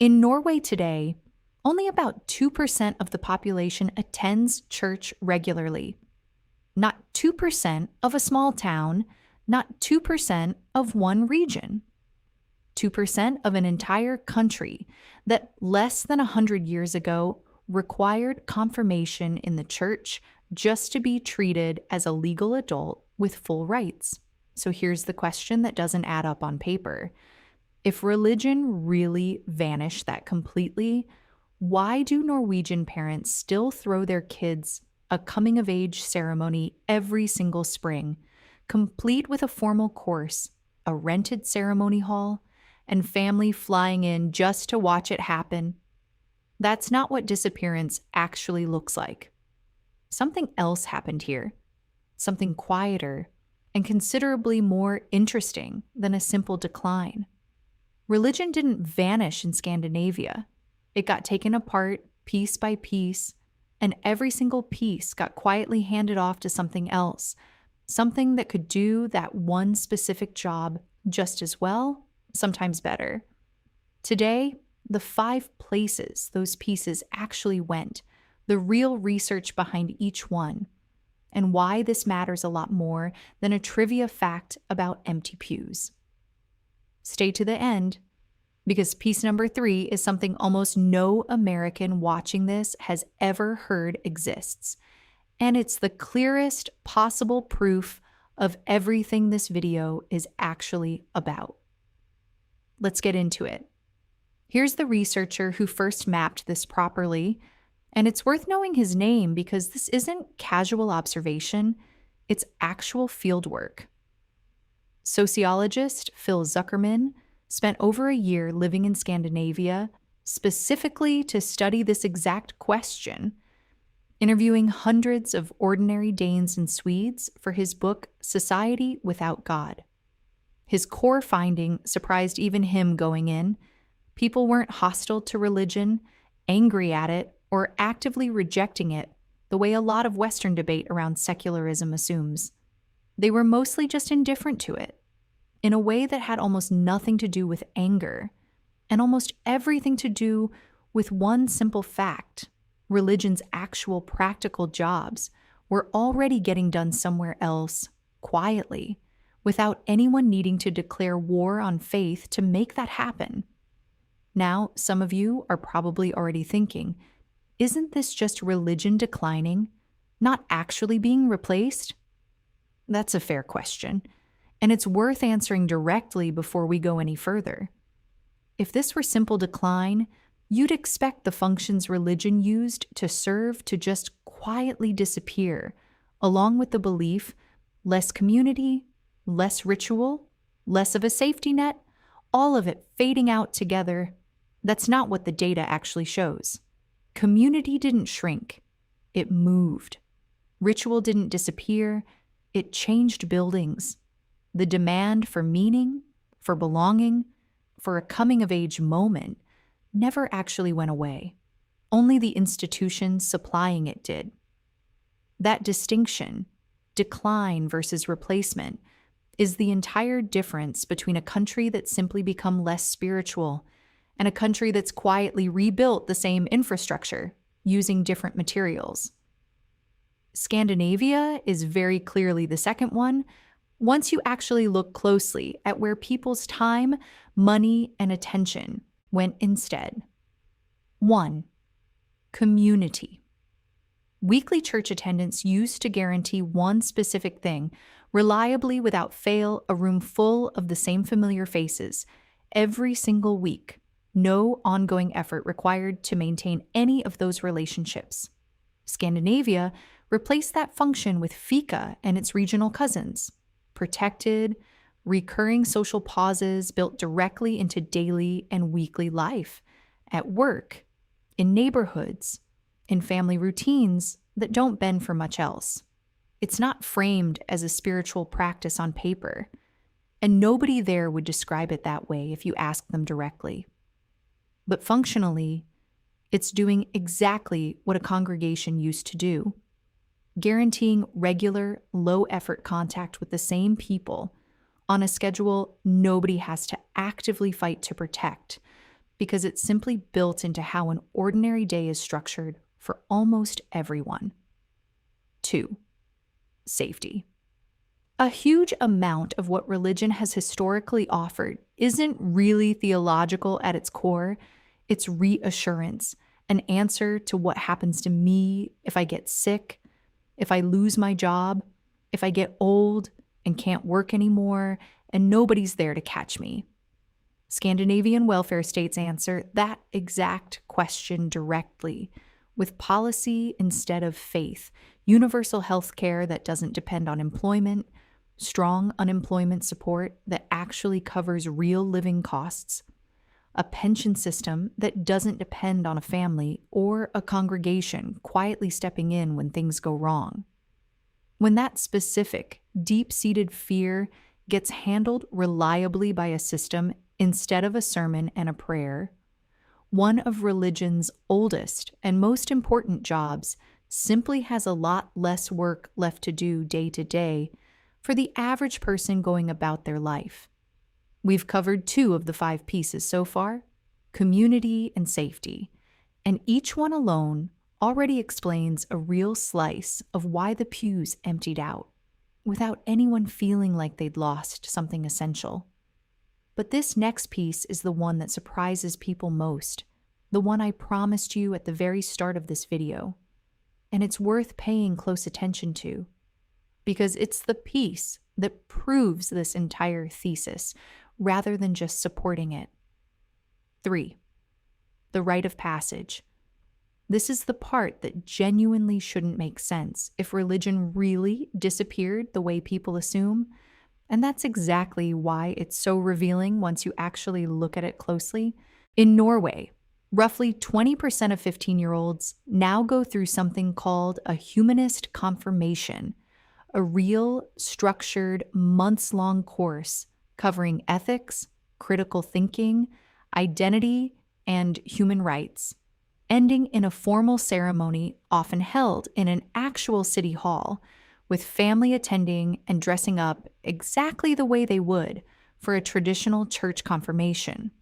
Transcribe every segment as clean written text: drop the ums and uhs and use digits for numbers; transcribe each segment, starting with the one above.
In Norway today, only about 2% of the population attends church regularly. Not 2% of a small town, not 2% of one region. 2% of an entire country that less than 100 years ago required confirmation in the church just to be treated as a legal adult with full rights. So here's the question that doesn't add up on paper. If religion really vanished that completely, why do Norwegian parents still throw their kids a coming of age ceremony every single spring, complete with a formal course, a rented ceremony hall, and family flying in just to watch it happen? That's not what disappearance actually looks like. Something else happened here, something quieter and considerably more interesting than a simple decline. Religion didn't vanish in Scandinavia. It got taken apart piece by piece, and every single piece got quietly handed off to something else, something that could do that one specific job just as well, sometimes better. Today, the 5 places those pieces actually went, the real research behind each one, and why this matters a lot more than a trivia fact about empty pews. Stay to the end, because piece number 3 is something almost no American watching this has ever heard exists, and it's the clearest possible proof of everything this video is actually about. Let's get into it. Here's the researcher who first mapped this properly, and it's worth knowing his name because this isn't casual observation, it's actual fieldwork. Sociologist Phil Zuckerman spent over a year living in Scandinavia specifically to study this exact question, interviewing hundreds of ordinary Danes and Swedes for his book Society Without God. His core finding surprised even him going in. People weren't hostile to religion, angry at it, or actively rejecting it the way a lot of Western debate around secularism assumes. They were mostly just indifferent to it, in a way that had almost nothing to do with anger, and almost everything to do with one simple fact: religion's actual practical jobs were already getting done somewhere else, quietly, without anyone needing to declare war on faith to make that happen. Now, some of you are probably already thinking, isn't this just religion declining, not actually being replaced? That's a fair question, and it's worth answering directly before we go any further. If this were simple decline, you'd expect the functions religion used to serve to just quietly disappear, along with the belief less community, less ritual, less of a safety net, all of it fading out together. That's not what the data actually shows. Community didn't shrink, it moved. Ritual didn't disappear, it changed buildings. The demand for meaning, for belonging, for a coming-of-age moment never actually went away. Only the institutions supplying it did. That distinction, decline versus replacement, is the entire difference between a country that's simply become less spiritual and a country that's quietly rebuilt the same infrastructure using different materials. Scandinavia is very clearly the second one, once you actually look closely at where people's time, money, and attention went instead. 1. Community. Weekly church attendance used to guarantee one specific thing, reliably without fail, a room full of the same familiar faces, every single week. No ongoing effort required to maintain any of those relationships. Scandinavia replaced that function with Fika and its regional cousins. Protected, recurring social pauses built directly into daily and weekly life, at work, in neighborhoods, in family routines that don't bend for much else. It's not framed as a spiritual practice on paper, and nobody there would describe it that way if you asked them directly. But functionally, it's doing exactly what a congregation used to do, guaranteeing regular, low-effort contact with the same people on a schedule nobody has to actively fight to protect, because it's simply built into how an ordinary day is structured for almost everyone. 2. Safety. A huge amount of what religion has historically offered isn't really theological at its core. It's reassurance, an answer to what happens to me if I get sick, if I lose my job, if I get old and can't work anymore, and nobody's there to catch me. Scandinavian welfare states answer that exact question directly, with policy instead of faith, universal health care that doesn't depend on employment, strong unemployment support that actually covers real living costs, a pension system that doesn't depend on a family or a congregation quietly stepping in when things go wrong. When that specific, deep-seated fear gets handled reliably by a system instead of a sermon and a prayer, one of religion's oldest and most important jobs simply has a lot less work left to do day to day for the average person going about their life. We've covered 2 of the 5 pieces so far, community and safety, and each one alone already explains a real slice of why the pews emptied out, without anyone feeling like they'd lost something essential. But this next piece is the one that surprises people most, the one I promised you at the very start of this video. And it's worth paying close attention to, because it's the piece that proves this entire thesis, rather than just supporting it. 3. The Rite of Passage. This is the part that genuinely shouldn't make sense if religion really disappeared the way people assume, and that's exactly why it's so revealing once you actually look at it closely. In Norway, roughly 20% of 15-year-olds now go through something called a humanist confirmation, a real, structured, months-long course covering ethics, critical thinking, identity, and human rights, ending in a formal ceremony often held in an actual city hall, with family attending and dressing up exactly the way they would for a traditional church confirmation.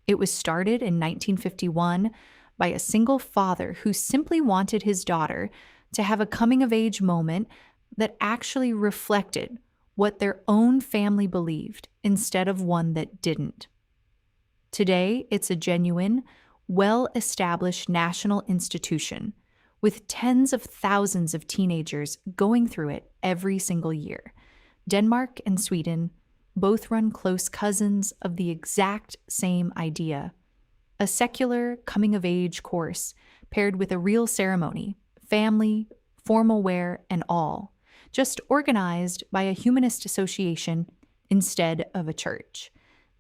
It was started in 1951 by a single father who simply wanted his daughter to have a coming-of-age moment that actually reflected what their own family believed instead of one that didn't. Today, it's a genuine, well-established national institution with tens of thousands of teenagers going through it every single year. Denmark and Sweden both run close cousins of the exact same idea, a secular coming-of-age course paired with a real ceremony, family, formal wear, and all, just organized by a humanist association instead of a church.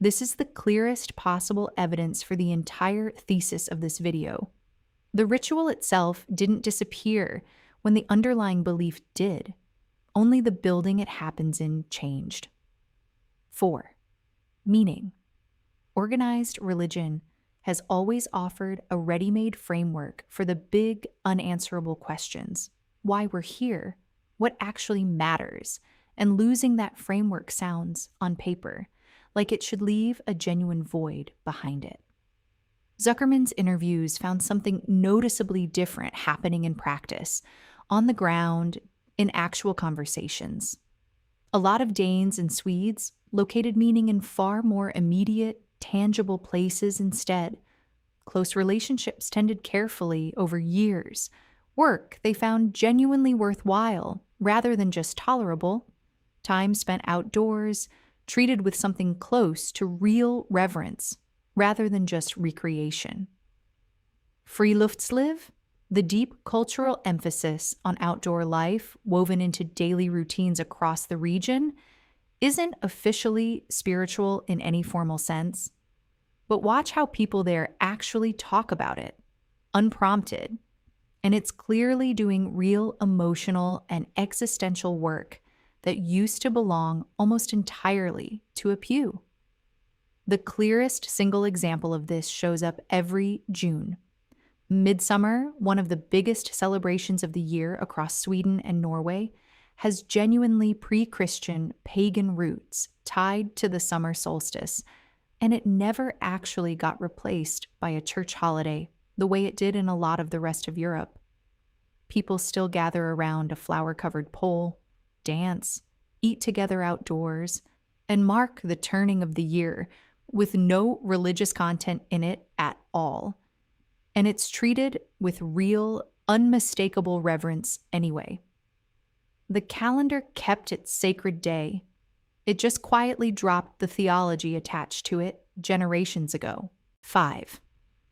This is the clearest possible evidence for the entire thesis of this video. The ritual itself didn't disappear when the underlying belief did. Only the building it happens in changed. 4. Meaning. Organized religion has always offered a ready-made framework for the big, unanswerable questions. Why we're here, what actually matters, and losing that framework sounds, on paper, like it should leave a genuine void behind it. Zuckerman's interviews found something noticeably different happening in practice, on the ground, in actual conversations. A lot of Danes and Swedes located meaning in far more immediate, tangible places instead. Close relationships tended carefully over years. Work they found genuinely worthwhile, rather than just tolerable. Time spent outdoors, treated with something close to real reverence, rather than just recreation. Friluftsliv, the deep cultural emphasis on outdoor life woven into daily routines across the region, isn't officially spiritual in any formal sense. But watch how people there actually talk about it, unprompted, and it's clearly doing real emotional and existential work that used to belong almost entirely to a pew. The clearest single example of this shows up every June. Midsummer, one of the biggest celebrations of the year across Sweden and Norway, has genuinely pre-Christian pagan roots tied to the summer solstice, and it never actually got replaced by a church holiday the way it did in a lot of the rest of Europe. People still gather around a flower-covered pole, dance, eat together outdoors, and mark the turning of the year with no religious content in it at all. And it's treated with real, unmistakable reverence anyway. The calendar kept its sacred day. It just quietly dropped the theology attached to it generations ago. 5.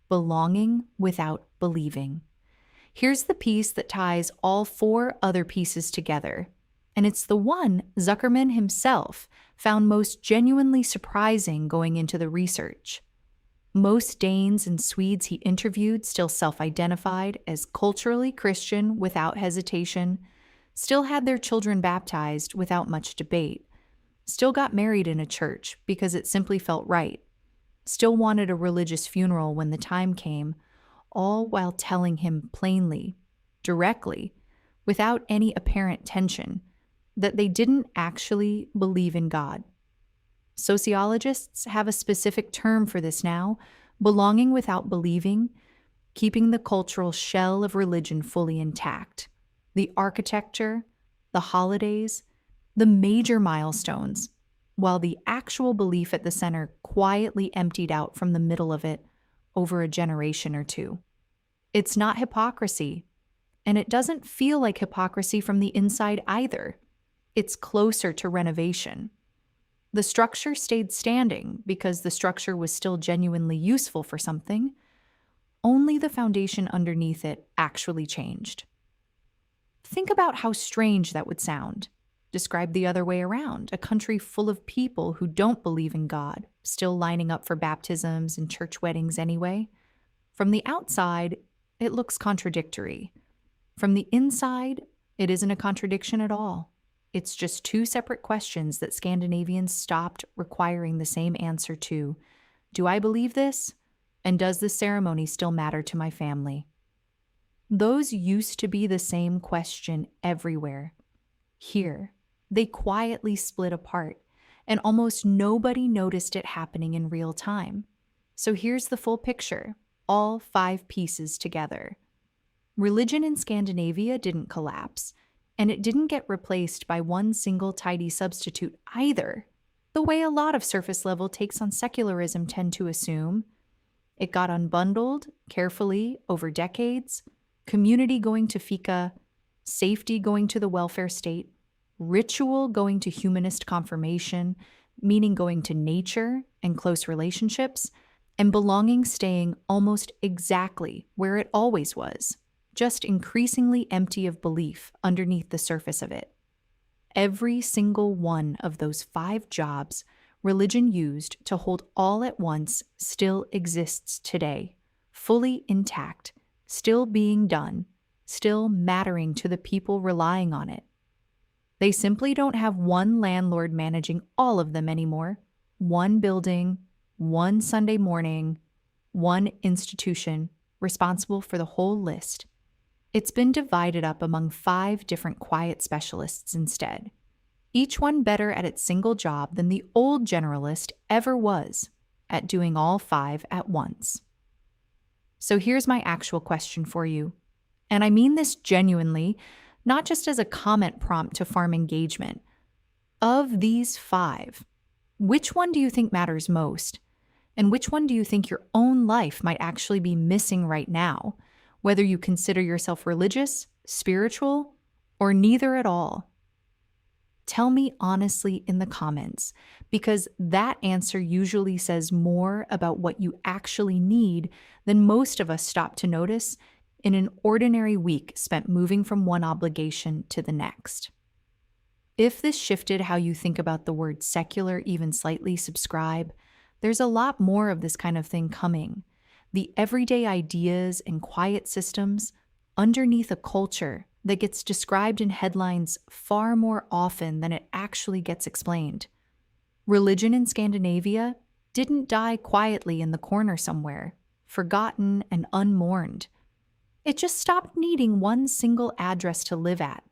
Belonging without believing. Here's the piece that ties all 4 other pieces together, and it's the one Zuckerman himself found most genuinely surprising going into the research. Most Danes and Swedes he interviewed still self-identified as culturally Christian without hesitation, still had their children baptized without much debate, still got married in a church because it simply felt right, still wanted a religious funeral when the time came, all while telling him plainly, directly, without any apparent tension, that they didn't actually believe in God. Sociologists have a specific term for this now: belonging without believing, keeping the cultural shell of religion fully intact. The architecture, the holidays, the major milestones, while the actual belief at the center quietly emptied out from the middle of it over a generation or two. It's not hypocrisy, and it doesn't feel like hypocrisy from the inside either. It's closer to renovation. The structure stayed standing because the structure was still genuinely useful for something. Only the foundation underneath it actually changed. Think about how strange that would sound. Describe the other way around, a country full of people who don't believe in God, still lining up for baptisms and church weddings anyway. From the outside, it looks contradictory. From the inside, it isn't a contradiction at all. It's just 2 separate questions that Scandinavians stopped requiring the same answer to. Do I believe this? And does this ceremony still matter to my family? Those used to be the same question everywhere. Here, they quietly split apart, and almost nobody noticed it happening in real time. So here's the full picture, all 5 pieces together. Religion in Scandinavia didn't collapse, and it didn't get replaced by one single tidy substitute either, the way a lot of surface-level takes on secularism tend to assume. It got unbundled carefully over decades, community going to Fika, safety going to the welfare state, ritual going to humanist confirmation, meaning going to nature and close relationships, and belonging staying almost exactly where it always was, just increasingly empty of belief underneath the surface of it. Every single one of those 5 jobs religion used to hold all at once still exists today, fully intact, still being done, still mattering to the people relying on it. They simply don't have one landlord managing all of them anymore, one building, one Sunday morning, one institution responsible for the whole list. It's been divided up among 5 different quiet specialists instead, each one better at its single job than the old generalist ever was at doing all 5 at once. So here's my actual question for you, and I mean this genuinely, not just as a comment prompt to farm engagement. Of these 5, which one do you think matters most? And which one do you think your own life might actually be missing right now, whether you consider yourself religious, spiritual, or neither at all? Tell me honestly in the comments, because that answer usually says more about what you actually need than most of us stop to notice in an ordinary week spent moving from one obligation to the next. If this shifted how you think about the word secular even slightly, subscribe. There's a lot more of this kind of thing coming. The everyday ideas and quiet systems underneath a culture that gets described in headlines far more often than it actually gets explained. Religion in Scandinavia didn't die quietly in the corner somewhere, forgotten and unmourned. It just stopped needing one single address to live at